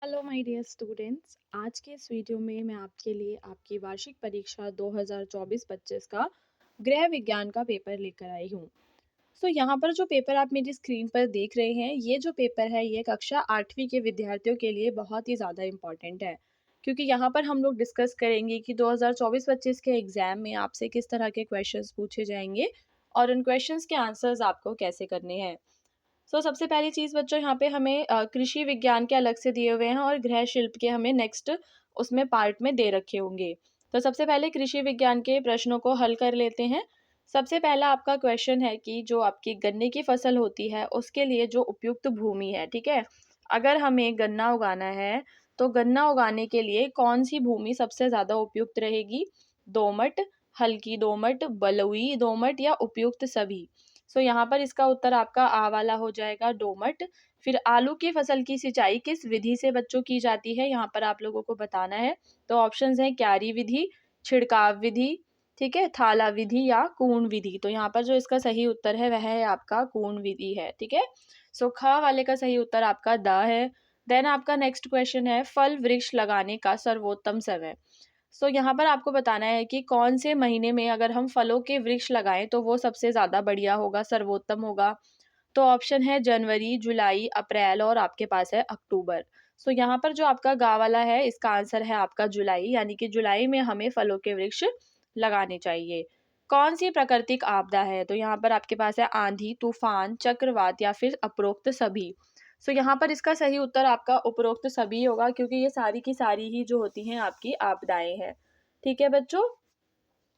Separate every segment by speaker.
Speaker 1: Hello my dear students. आज के इस वीडियो में मैं आपके लिए आपकी वार्षिक परीक्षा 2024-25 का गृह विज्ञान का पेपर लेकर आई हूँ। यहाँ पर जो पेपर आप मेरी स्क्रीन पर देख रहे हैं, ये जो पेपर है ये कक्षा 8वीं के विद्यार्थियों के लिए बहुत ही ज़्यादा इम्पोर्टेंट है, क्योंकि यहाँ पर हम लोग डिस्कस करेंगे कि 2024-25 के एग्ज़ाम में आपसे किस तरह के क्वेश्चंस पूछे जाएंगे और उन क्वेश्चंस के आंसर्स आपको कैसे करने हैं। सबसे पहली चीज़ बच्चों, यहाँ पे हमें कृषि विज्ञान के अलग से दिए हुए हैं और गृह शिल्प के हमें नेक्स्ट उसमें पार्ट में दे रखे होंगे। सबसे पहले कृषि विज्ञान के प्रश्नों को हल कर लेते हैं। सबसे पहला आपका क्वेश्चन है कि जो आपकी गन्ने की फसल होती है उसके लिए जो उपयुक्त भूमि है, ठीक है। अगर हमें गन्ना उगाना है तो गन्ना उगाने के लिए कौन सी भूमि सबसे ज़्यादा उपयुक्त रहेगी? दोमट, हल्की दोमट, बलुई दोमट या उपयुक्त सभी। यहाँ पर इसका उत्तर आपका आ वाला हो जाएगा, डोमट। फिर आलू की फसल की सिंचाई किस विधि से बच्चों की जाती है, यहाँ पर आप लोगों को बताना है। तो ऑप्शंस हैं क्यारी विधि, छिड़काव विधि, ठीक है, थाला विधि या कूर्ण विधि। तो यहाँ पर जो इसका सही उत्तर है वह है आपका कूर्ण विधि है, ठीक है। ख वाले का सही उत्तर आपका द है। देन आपका नेक्स्ट क्वेश्चन है फल वृक्ष लगाने का सर्वोत्तम समय। यहाँ पर आपको बताना है कि कौन से महीने में अगर हम फलों के वृक्ष लगाएं तो वो सबसे ज़्यादा बढ़िया होगा, सर्वोत्तम होगा। तो ऑप्शन है जनवरी, जुलाई, अप्रैल और आपके पास है अक्टूबर। यहाँ पर जो आपका गा वाला है इसका आंसर है आपका जुलाई, यानी कि जुलाई में हमें फलों के वृक्ष लगाने चाहिए। कौन सी प्राकृतिक आपदा है? तो यहाँ पर आपके पास है आंधी, तूफान, चक्रवात या फिर उपरोक्त सभी। यहाँ पर इसका सही उत्तर आपका उपरोक्त सभी होगा, क्योंकि ये सारी की सारी ही जो होती हैं आपकी आपदाएं हैं, ठीक है बच्चों।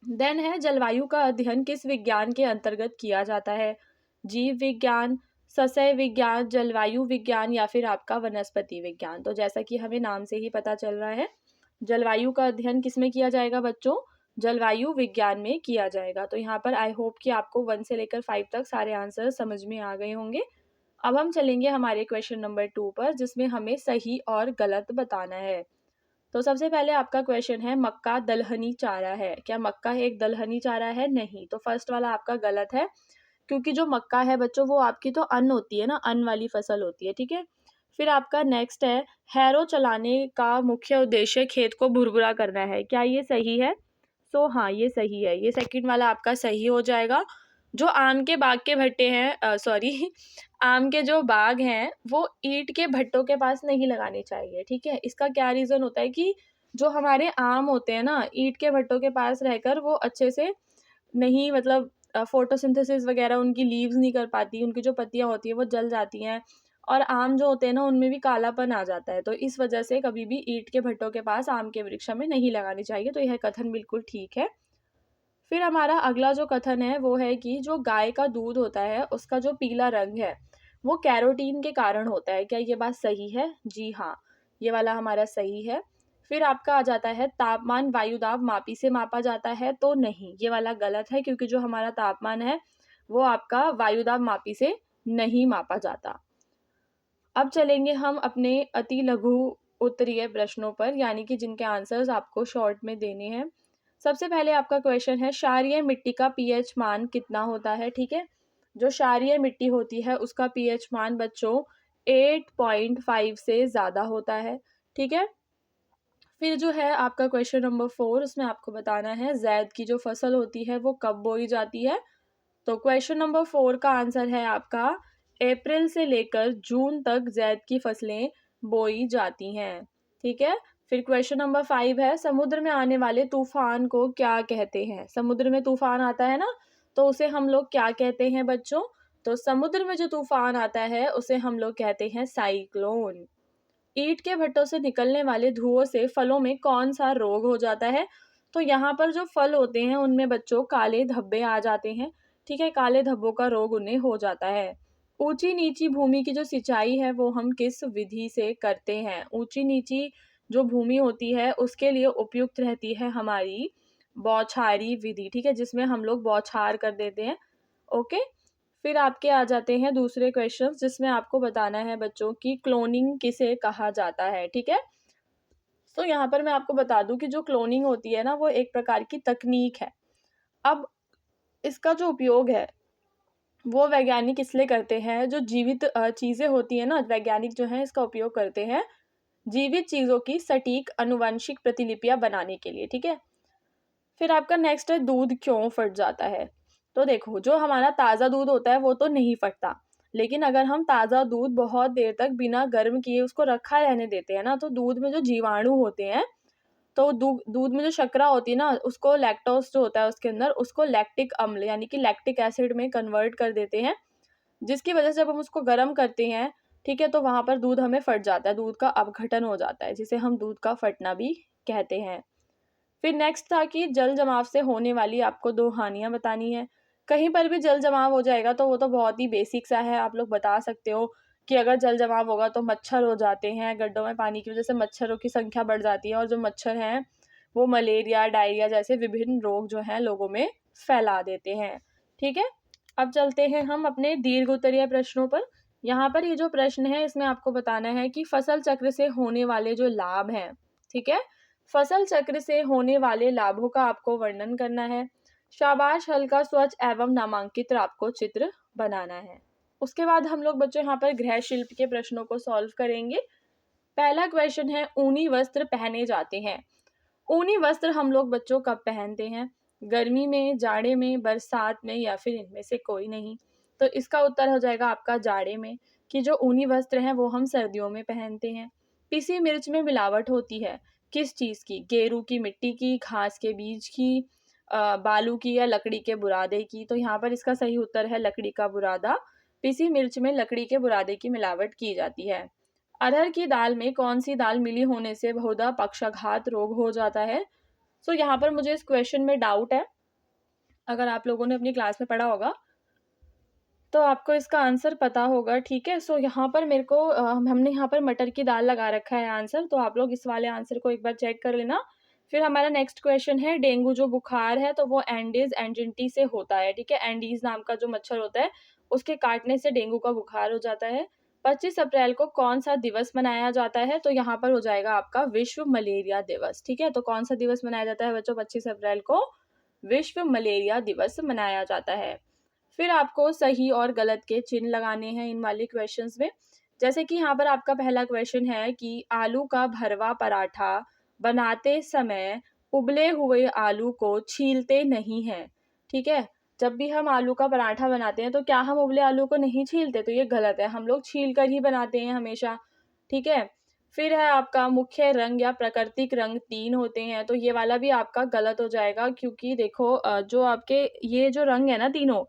Speaker 1: देन है जलवायु का अध्ययन किस विज्ञान के अंतर्गत किया जाता है? जीव विज्ञान, सस्य विज्ञान, जलवायु विज्ञान या फिर आपका वनस्पति विज्ञान। तो जैसा कि हमें नाम से ही पता चल रहा है, जलवायु का अध्ययन किस में किया जाएगा बच्चों? जलवायु विज्ञान में किया जाएगा। तो यहाँ पर आई होप कि आपको 1 से लेकर 5 तक सारे आंसर समझ में आ गए होंगे। अब हम चलेंगे हमारे क्वेश्चन नंबर 2 पर, जिसमें हमें सही और गलत बताना है। सबसे पहले आपका क्वेश्चन है मक्का दलहनी चारा है। क्या मक्का एक दलहनी चारा है? नहीं। तो फर्स्ट वाला आपका गलत है, क्योंकि जो मक्का है बच्चों वो आपकी तो अन्न होती है ना, अन्न वाली फसल होती है, ठीक है। फिर आपका नेक्स्ट है हैरो चलाने का मुख्य उद्देश्य खेत को भुरभुरा करना है। क्या ये सही है? हाँ, ये सही है, ये सेकंड वाला आपका सही हो जाएगा। जो आम के बाग के भट्टे हैं, सॉरी आम के जो बाग हैं वो ईंट के भट्टों के पास नहीं लगाने चाहिए, ठीक है। इसका क्या रीज़न होता है कि जो हमारे आम होते हैं ना, ईंट के भट्टों के पास रहकर वो अच्छे से नहीं, मतलब फोटोसिंथेसिस वगैरह उनकी लीव्स नहीं कर पाती, उनकी जो पत्तियाँ होती हैं वो जल जाती हैं और आम जो होते हैं ना उनमें भी कालापन आ जाता है। तो इस वजह से कभी भी ईंट के भट्टों के पास आम के वृक्ष में नहीं लगानी चाहिए। तो यह कथन बिल्कुल ठीक है। फिर हमारा अगला जो कथन है वो है कि जो गाय का दूध होता है उसका जो पीला रंग है वो कैरोटीन के कारण होता है। क्या ये बात सही है? जी हाँ, ये वाला हमारा सही है। फिर आपका आ जाता है तापमान वायुदाब मापी से मापा जाता है। तो नहीं, ये वाला गलत है, क्योंकि जो हमारा तापमान है वो आपका वायुदाब मापी से नहीं मापा जाता। अब चलेंगे हम अपने अति लघु उत्तरीय प्रश्नों पर, यानी कि जिनके आंसर्स आपको शॉर्ट में देने हैं। सबसे पहले आपका क्वेश्चन है क्षारीय मिट्टी का पीएच मान कितना होता है, ठीक है। जो क्षारीय मिट्टी होती है उसका पीएच मान बच्चों 8.5 से ज़्यादा होता है, ठीक है। फिर जो है आपका क्वेश्चन नंबर 4, उसमें आपको बताना है ज़ैद की जो फसल होती है वो कब बोई जाती है। तो क्वेश्चन नंबर 4 का आंसर है आपका अप्रैल से लेकर जून तक ज़ैद की फसलें बोई जाती हैं, ठीक है। फिर क्वेश्चन नंबर 5 है समुद्र में आने वाले तूफान को क्या कहते हैं? समुद्र में तूफान आता है ना, तो उसे हम लोग क्या कहते हैं बच्चों? तो समुद्र में जो तूफान आता है उसे हम लोग कहते हैं साइक्लोन। ईंट के भट्टों से निकलने वाले धुओं से फलों में कौन सा रोग हो जाता है? तो यहाँ पर जो फल होते हैं उनमें बच्चों काले धब्बे आ जाते हैं, ठीक है, काले धब्बों का रोग उन्हें हो जाता है। ऊंची नीची भूमि की जो सिंचाई है वो हम किस विधि से करते हैं? ऊंची नीची जो भूमि होती है उसके लिए उपयुक्त रहती है हमारी बौछारी विधि, ठीक है, जिसमें हम लोग बौछार कर देते हैं। ओके। फिर आपके आ जाते हैं दूसरे क्वेश्चन, जिसमें आपको बताना है बच्चों की क्लोनिंग किसे कहा जाता है, ठीक है। यहाँ पर मैं आपको बता दूं कि जो क्लोनिंग होती है ना वो एक प्रकार की तकनीक है। अब इसका जो उपयोग है वो वैज्ञानिक इसलिए करते हैं, जो जीवित चीज़ें होती है ना, वैज्ञानिक जो है इसका उपयोग करते हैं जीवित चीजों की सटीक अनुवांशिक प्रतिलिपियां बनाने के लिए, ठीक है। फिर आपका नेक्स्ट है दूध क्यों फट जाता है। तो देखो, जो हमारा ताज़ा दूध होता है वो तो नहीं फटता, लेकिन अगर हम ताज़ा दूध बहुत देर तक बिना गर्म किए उसको रखा रहने देते हैं ना, तो दूध में जो जीवाणु होते हैं, तो दूध में जो शर्करा होती है ना, उसको लैक्टोज जो होता है उसके अंदर, उसको लैक्टिक अम्ल यानी कि लैक्टिक एसिड में कन्वर्ट कर देते हैं, जिसकी वजह से जब हम उसको गर्म करते हैं, ठीक है, तो वहां पर दूध हमें फट जाता है, दूध का अपघटन हो जाता है, जिसे हम दूध का फटना भी कहते हैं। फिर नेक्स्ट था कि जल जमाव से होने वाली आपको 2 हानियाँ बतानी है। कहीं पर भी जल जमाव हो जाएगा तो वो तो बहुत ही बेसिक सा है, आप लोग बता सकते हो कि अगर जल जमाव होगा तो मच्छर हो जाते हैं, गड्ढों में पानी की वजह से मच्छरों की संख्या बढ़ जाती है, और जो मच्छर हैं वो मलेरिया, डायरिया जैसे विभिन्न रोग जो हैं लोगों में फैला देते हैं, ठीक है। अब चलते हैं हम अपने दीर्घ उत्तरीय प्रश्नों पर। यहाँ पर ये जो प्रश्न है इसमें आपको बताना है कि फसल चक्र से होने वाले जो लाभ हैं, ठीक है, फसल चक्र से होने वाले लाभों का आपको वर्णन करना है। शाबाश हल्का स्वच्छ एवं नामांकित आपको चित्र बनाना है। उसके बाद हम लोग बच्चों यहाँ पर गृह शिल्प के प्रश्नों को सॉल्व करेंगे। पहला क्वेश्चन है, ऊनी वस्त्र पहने जाते हैं। ऊनी वस्त्र हम लोग बच्चों कब पहनते हैं? गर्मी में, जाड़े में, बरसात में, या फिर इनमें से कोई नहीं। तो इसका उत्तर हो जाएगा आपका जाड़े में, कि जो ऊनी वस्त्र हैं वो हम सर्दियों में पहनते हैं। पिसी मिर्च में मिलावट होती है, किस चीज़ की? गेरू की मिट्टी की, घास के बीज की, बालू की, या लकड़ी के बुरादे की। तो यहाँ पर इसका सही उत्तर है लकड़ी का बुरादा। पिसी मिर्च में लकड़ी के बुरादे की मिलावट की जाती है। अरहर की दाल में कौन सी दाल मिली होने से बहुधा पक्षाघात रोग हो जाता है? सो यहाँ पर मुझे इस क्वेश्चन में डाउट है, अगर आप लोगों ने अपनी क्लास में पढ़ा होगा तो आपको इसका आंसर पता होगा, ठीक है। सो यहाँ पर मेरे को हमने यहाँ पर मटर की दाल लगा रखा है आंसर, तो आप लोग इस वाले आंसर को एक बार चेक कर लेना। फिर हमारा नेक्स्ट क्वेश्चन है, डेंगू जो बुखार है तो वो एंडीज एंजिटी से होता है, ठीक है। एंडीज नाम का जो मच्छर होता है उसके काटने से डेंगू का बुखार हो जाता है। 25 अप्रैल को कौन सा दिवस मनाया जाता है? तो यहाँ पर हो जाएगा आपका विश्व मलेरिया दिवस, ठीक है। तो कौन सा दिवस मनाया जाता है बच्चों? 25 अप्रैल को विश्व मलेरिया दिवस मनाया जाता है। फिर आपको सही और गलत के चिन्ह लगाने हैं इन वाले क्वेश्चंस में। जैसे कि यहाँ पर आपका पहला क्वेश्चन है कि आलू का भरवा पराठा बनाते समय उबले हुए आलू को छीलते नहीं हैं, ठीक है। जब भी हम आलू का पराठा बनाते हैं तो क्या हम उबले आलू को नहीं छीलते? तो ये गलत है, हम लोग छील कर ही बनाते हैं हमेशा, ठीक है। फिर है आपका मुख्य रंग या प्राकृतिक रंग 3 होते हैं, तो ये वाला भी आपका गलत हो जाएगा, क्योंकि देखो जो आपके ये जो रंग है ना तीनों,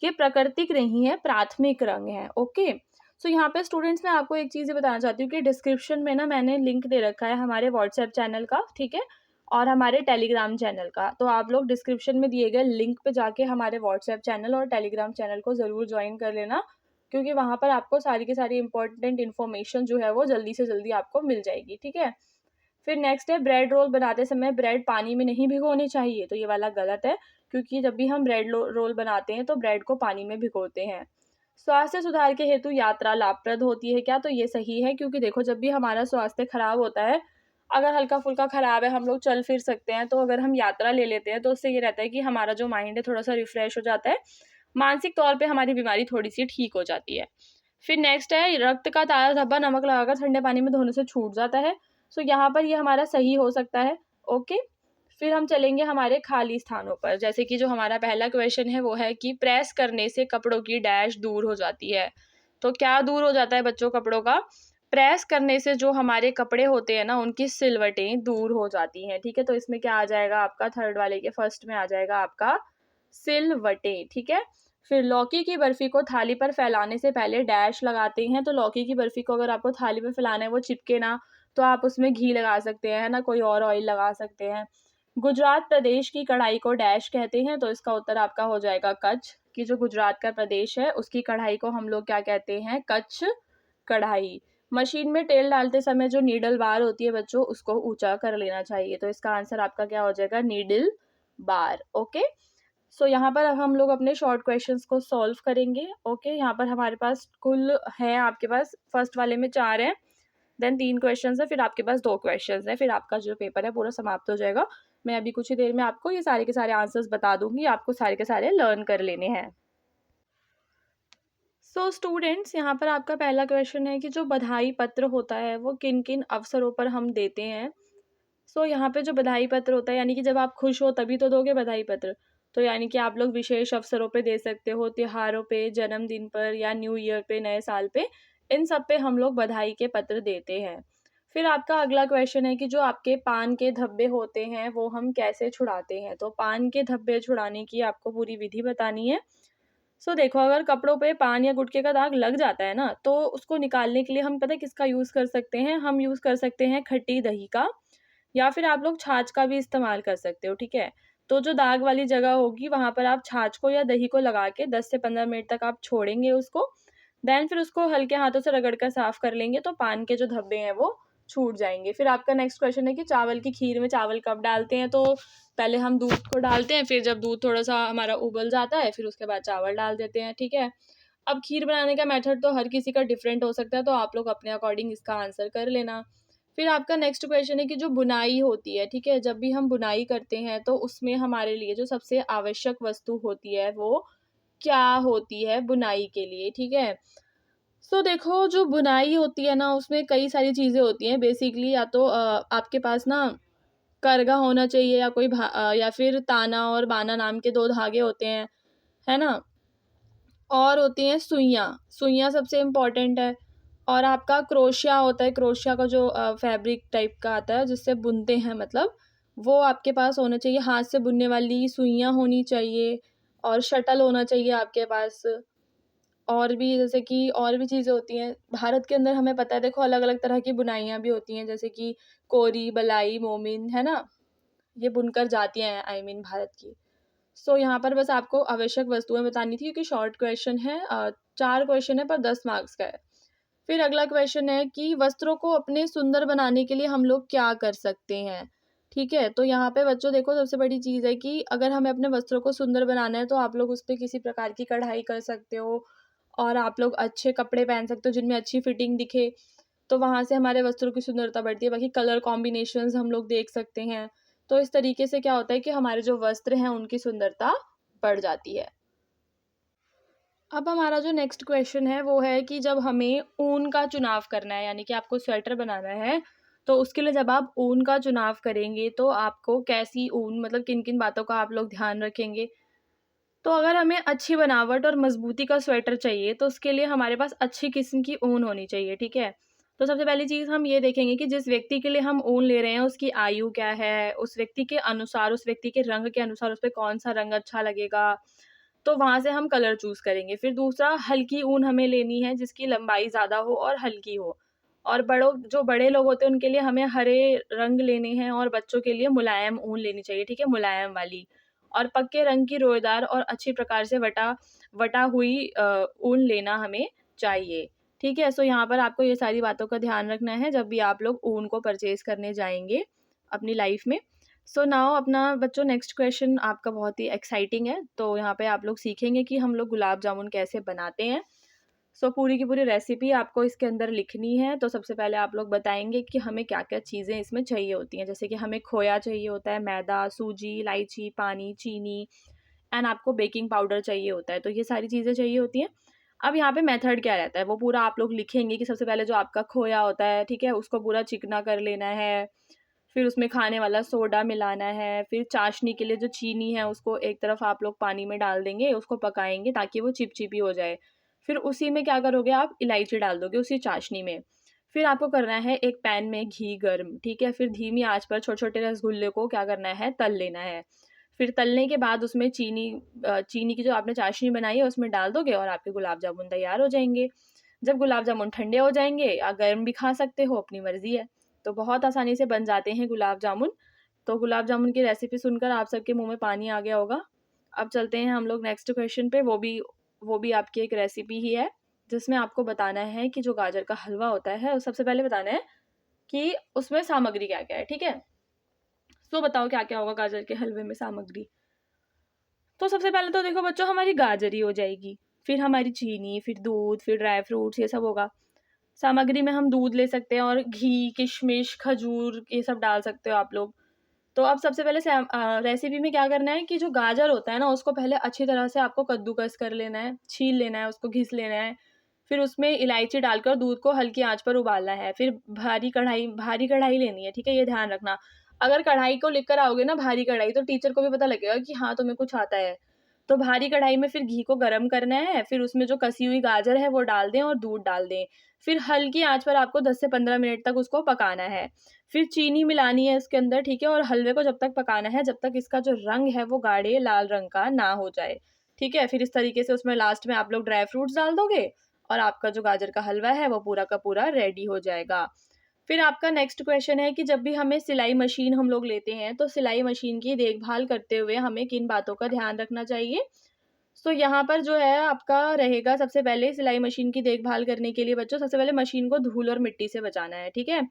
Speaker 1: ये प्राकृतिक नहीं है, प्राथमिक रंग है, ओके। सो यहाँ पे स्टूडेंट्स मैं आपको एक चीज़ बताना चाहती हूँ कि डिस्क्रिप्शन में ना मैंने लिंक दे रखा है हमारे व्हाट्सएप चैनल का, ठीक है, और हमारे टेलीग्राम चैनल का। तो आप लोग डिस्क्रिप्शन में दिए गए लिंक पे जाके हमारे व्हाट्सएप चैनल और टेलीग्राम चैनल को ज़रूर ज्वाइन कर लेना, क्योंकि वहाँ पर आपको सारी की सारी इंपॉर्टेंट इन्फॉर्मेशन जो है वो जल्दी से जल्दी आपको मिल जाएगी, ठीक है। फिर नेक्स्ट है, ब्रेड रोल बनाते समय ब्रेड पानी में नहीं भिगोने चाहिए। तो ये वाला गलत है, क्योंकि जब भी हम ब्रेड रोल बनाते हैं तो ब्रेड को पानी में भिगोते हैं। स्वास्थ्य सुधार के हेतु यात्रा लाभप्रद होती है क्या? तो ये सही है, क्योंकि देखो जब भी हमारा स्वास्थ्य खराब होता है, अगर हल्का फुल्का खराब है, हम लोग चल फिर सकते हैं, तो अगर हम यात्रा ले लेते हैं तो उससे ये रहता है कि हमारा जो माइंड है थोड़ा सा रिफ्रेश हो जाता है, मानसिक तौर पे हमारी बीमारी थोड़ी सी ठीक हो जाती है। फिर नेक्स्ट है, रक्त का ताजा धब्बा नमक लगाकर ठंडे पानी में धोने से छूट जाता है। सो यहाँ पर ये हमारा सही हो सकता है, ओके। फिर हम चलेंगे हमारे खाली स्थानों पर। जैसे कि जो हमारा पहला क्वेश्चन है वो है कि प्रेस करने से कपड़ों की डैश दूर हो जाती है। तो क्या दूर हो जाता है बच्चों कपड़ों का? प्रेस करने से जो हमारे कपड़े होते हैं ना उनकी सिलवटें दूर हो जाती हैं, ठीक है। तो इसमें क्या आ जाएगा आपका? थर्ड वाले के फर्स्ट में आ जाएगा आपका सिलवटें, ठीक है। फिर लौकी की बर्फी को थाली पर फैलाने से पहले डैश लगाते हैं। तो लौकी की बर्फी को अगर आपको थाली पर फैलाना है वो चिपके ना, तो आप उसमें घी लगा सकते हैं, है ना, कोई और ऑयल लगा सकते हैं। गुजरात प्रदेश की कढ़ाई को डैश कहते हैं। तो इसका उत्तर आपका हो जाएगा कच्छ, कि जो गुजरात का प्रदेश है उसकी कढ़ाई को हम लोग क्या कहते हैं? कच्छ कढ़ाई। मशीन में तेल डालते समय जो नीडल बार होती है बच्चों, उसको ऊंचा कर लेना चाहिए। तो इसका आंसर आपका क्या हो जाएगा? नीडल बार, ओके। सो यहाँ पर अब हम लोग अपने शॉर्ट क्वेश्चंस को सॉल्व करेंगे, ओके। यहाँ पर हमारे पास कुल है, आपके पास फर्स्ट वाले में 4 हैं, देन 3 क्वेश्चंस है, फिर आपके पास 2 क्वेश्चंस है, फिर आपका जो पेपर है पूरा समाप्त हो जाएगा। मैं अभी कुछ ही देर में आपको ये सारे के सारे आंसर्स बता दूंगी, आपको सारे के सारे लर्न कर लेने हैं। सो स्टूडेंट्स, यहाँ पर आपका पहला क्वेश्चन है कि जो बधाई पत्र होता है वो किन-किन अवसरों पर हम देते हैं। सो यहाँ पे जो बधाई पत्र होता है, यानी कि जब आप खुश हो तभी तो दोगे बधाई पत्र। तो यानी कि आप लोग विशेष अवसरों पे दे सकते हो, त्योहारों पे, जन्मदिन पर या न्यू ईयर पे, नए साल पे, इन सब पे हम लोग बधाई के पत्र देते हैं। फिर आपका अगला क्वेश्चन है कि जो आपके पान के धब्बे होते हैं वो हम कैसे छुड़ाते हैं। तो पान के धब्बे छुड़ाने की आपको पूरी विधि बतानी है। सो देखो, अगर कपड़ों पे पान या गुटखे का दाग लग जाता है ना, तो उसको निकालने के लिए हम पता है किसका यूज़ कर सकते हैं? हम यूज़ कर सकते हैं खट्टी दही का, या फिर आप लोग छाछ का भी इस्तेमाल कर सकते हो, ठीक है? तो जो दाग वाली जगह होगी वहाँ पर आप छाछ को या दही को लगा के 10 से 15 मिनट तक आप छोड़ेंगे उसको। देन फिर उसको हल्के हाथों से रगड़ कर साफ कर लेंगे, तो पान के जो धब्बे हैं वो छूट जाएँगे। फिर आपका नेक्स्ट क्वेश्चन है कि चावल की खीर में चावल कब डालते हैं? तो पहले हम दूध को डालते हैं, फिर जब दूध थोड़ा-सा हमारा उबल जाता है, फिर उसके बाद चावल डाल देते हैं, ठीक है? अब खीर बनाने का मेथड तो हर किसी का डिफरेंट हो सकता है, तो आप लोग अपने अकॉर्डिंग इसका आंसर कर लेना। फिर आपका नेक्स्ट क्वेश्चन है कि जो बुनाई होती है, ठीक है? जब भी हम बुनाई करते हैं, तो उसमें हमारे लिए जो सबसे आवश्यक वस्तु होती है, वो क्या होती है बुनाई के लिए, ठीक है? सो देखो, जो बुनाई होती है ना, उसमें कई सारी चीज़ें होती हैं। बेसिकली या तो आपके पास ना करघा होना चाहिए, या या फिर ताना और बाना नाम के 2 धागे होते हैं, है ना? और होती हैं सुइयाँ, सुइयाँ सबसे इम्पोर्टेंट है। और आपका क्रोशिया होता है, क्रोशिया का जो फैब्रिक टाइप का आता है जिससे बुनते हैं, मतलब वो आपके पास होना चाहिए। हाथ से बुनने वाली सुइयाँ होनी चाहिए, और शटल होना चाहिए आपके पास। और भी जैसे कि और भी चीज़ें होती हैं। भारत के अंदर हमें पता है, देखो अलग-अलग तरह की बुनाइयाँ भी होती हैं, जैसे कि कोरी, बलाई, मोमिन, है ना? ये बुनकर जातियाँ हैं, आई मीन भारत की। सो यहाँ पर बस आपको आवश्यक वस्तुएँ बतानी थी, क्योंकि शॉर्ट क्वेश्चन है, 4 क्वेश्चन है पर 10 मार्क्स का है। फिर अगला क्वेश्चन है कि वस्त्रों को अपने सुंदर बनाने के लिए हम लोग क्या कर सकते हैं? ठीक है? तो यहाँ पे बच्चों देखो, सबसे बड़ी चीज़ है कि अगर हमें अपने वस्त्रों को सुंदर बनाना है, तो आप लोग उसपे किसी प्रकार की कढ़ाई कर सकते हो, और आप लोग अच्छे कपड़े पहन सकते हो जिनमें अच्छी फिटिंग दिखे। तो वहाँ से हमारे वस्त्रों की सुंदरता बढ़ती है। बाकी कलर कॉम्बिनेशंस हम लोग देख सकते हैं। तो इस तरीके से क्या होता है कि हमारे जो वस्त्र हैं उनकी सुंदरता बढ़ जाती है। अब हमारा जो नेक्स्ट क्वेश्चन है वो है कि जब हमें ऊन का चुनाव करना है, यानी कि आपको स्वेटर बनाना है, तो उसके लिए जब आप ऊन का चुनाव करेंगे तो आपको कैसी ऊन, मतलब किन-किन बातों का आप लोग ध्यान रखेंगे? तो अगर हमें अच्छी बनावट और मज़बूती का स्वेटर चाहिए, तो उसके लिए हमारे पास अच्छी किस्म की ऊन होनी चाहिए, ठीक है? तो सबसे पहली चीज़ हम ये देखेंगे कि जिस व्यक्ति के लिए हम ऊन ले रहे हैं, उसकी आयु क्या है? उस व्यक्ति के अनुसार, उस व्यक्ति के रंग के अनुसार उस पे कौन-सा रंग अच्छा लगेगा? तो वहाँ से हम कलर चूज़ करेंगे। फिर दूसरा, हल्की ऊन हमें लेनी है जिसकी लंबाई ज़्यादा हो और हल्की हो। और जो बड़े लोग होते हैं उनके लिए हमें हरे रंग लेने हैं, और बच्चों के लिए मुलायम ऊन लेनी चाहिए, ठीक है? मुलायम वाली। और पक्के रंग की रोएदार और अच्छी प्रकार से वटा हुई ऊन लेना हमें चाहिए, ठीक है? सो यहाँ पर आपको ये सारी बातों का ध्यान रखना है जब भी आप लोग ऊन को परचेज़ करने जाएँगे अपनी लाइफ़ में। सो नाउ अपना बच्चों नेक्स्ट क्वेश्चन आपका बहुत ही एक्साइटिंग है। तो यहाँ पे आप लोग सीखेंगे कि हम लोग गुलाब जामुन कैसे बनाते हैं। सो पूरी की पूरी रेसिपी आपको इसके अंदर लिखनी है। तो सबसे पहले आप लोग बताएँगे कि हमें क्या-क्या चीज़ें इसमें चाहिए होती हैं। जैसे कि हमें खोया चाहिए होता है, मैदा, सूजी, इलायची, पानी, चीनी, एंड आपको बेकिंग पाउडर चाहिए होता है। तो ये सारी चीज़ें चाहिए होती हैं। अब यहाँ पे मेथड क्या रहता है, वो पूरा आप लोग लिखेंगे कि सबसे पहले जो आपका खोया होता है, ठीक है? उसको पूरा चिकना कर लेना है। फिर उसमें खाने वाला सोडा मिलाना है, फिर चाशनी के लिए जो चीनी है उसको एक तरफ आप लोग पानी में डाल देंगे, उसको पकाएँगे ताकि वो चिपचिपी हो जाए। फिर उसी में क्या करोगे आप, इलायची डाल दोगे उसी चाशनी में। फिर आपको करना है एक पैन में घी गरम, ठीक है? फिर धीमी आँच पर छोटे-छोटे रसगुल्ले को क्या करना है, तल लेना है। फिर तलने के बाद उसमें चीनी की जो आपने चाशनी बनाई है उसमें डाल दोगे, और आपके गुलाब जामुन तैयार हो जाएँगे। जब गुलाब जामुन ठंडे हो जाएँगे, या गरम भी खा सकते हो, अपनी मर्ज़ी है। तो बहुत आसानी से बन जाते हैं गुलाब जामुन। तो गुलाब जामुन की रेसिपी सुनकर आप सबके मुँह में पानी आ गया होगा। अब चलते हैं हम लोग नेक्स्ट क्वेश्चन पे, वो भी आपकी एक रेसिपी ही है, जिसमें आपको बताना है कि जो गाजर का हलवा होता है, सबसे पहले बताना है कि उसमें सामग्री क्या-क्या है, ठीक है? तो बताओ क्या-क्या होगा गाजर के हलवे में सामग्री? तो सबसे पहले तो देखो बच्चों, हमारी गाजर ही हो जाएगी, फिर हमारी चीनी, फिर दूध, फिर ड्राई फ्रूट्स, ये सब होगा। सामग्री में हम दूध ले सकते हैं, और घी, किशमिश, खजूर, ये सब डाल सकते हो आप लोग। तो अब सबसे पहले रेसिपी में क्या करना है कि जो गाजर होता है ना, उसको पहले अच्छी तरह से आपको कद्दूकस कर लेना है, छील लेना है, उसको घिस लेना है। फिर उसमें इलायची डालकर दूध को हल्की आँच पर उबालना है। फिर भारी कढ़ाई लेनी है, ठीक है? ये ध्यान रखना। अगर कढ़ाई को लेकर आओगे ना भारी कढ़ाई, तो टीचर को भी पता लगेगा कि हाँ, तुम्हें कुछ आता है। तो भारी कढ़ाई में फिर घी को गरम करना है, फिर उसमें जो कसी हुई गाजर है वो डाल दें और दूध डाल दें। फिर हल्की आँच पर आपको 10 से 15 मिनट तक उसको पकाना है। फिर चीनी मिलानी है इसके अंदर, ठीक है? और हलवे को जब तक पकाना है, जब तक इसका जो रंग है वो गाढ़े लाल रंग का ना हो जाए, ठीक है? फिर इस तरीके से उसमें लास्ट में आप लोग ड्राई फ्रूट्स डाल दोगे और आपका जो गाजर का हलवा है वो पूरा का पूरा रेडी हो जाएगा। फिर आपका नेक्स्ट क्वेश्चन है कि जब भी हमें सिलाई मशीन हम लोग लेते हैं, तो सिलाई मशीन की देखभाल करते हुए हमें किन बातों का ध्यान रखना चाहिए? तो यहाँ पर जो है आपका रहेगा, सबसे पहले सिलाई मशीन की देखभाल करने के लिए बच्चों सबसे पहले मशीन को धूल और मिट्टी से बचाना है, ठीक है?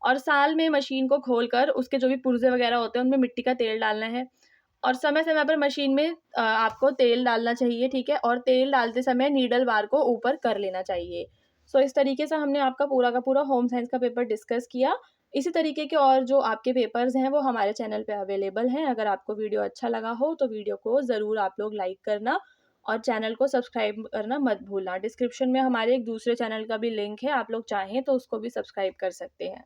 Speaker 1: और साल में मशीन को खोलकर उसके जो भी पुर्ज़े वगैरह होते हैं उनमें मिट्टी का तेल डालना है। और समय-समय पर मशीन में आपको तेल डालना चाहिए, ठीक है? और तेल डालते समय नीडल बार को ऊपर कर लेना चाहिए। सो इस तरीके से हमने आपका पूरा का पूरा होम साइंस का पेपर डिस्कस किया। इसी तरीके के और जो आपके पेपर्स हैं वो हमारे चैनल पे अवेलेबल हैं। अगर आपको वीडियो अच्छा लगा हो तो वीडियो को ज़रूर आप लोग लाइक करना और चैनल को सब्सक्राइब करना मत भूलना। डिस्क्रिप्शन में हमारे एक दूसरे चैनल का भी लिंक है, आप लोग चाहें तो उसको भी सब्सक्राइब कर सकते हैं।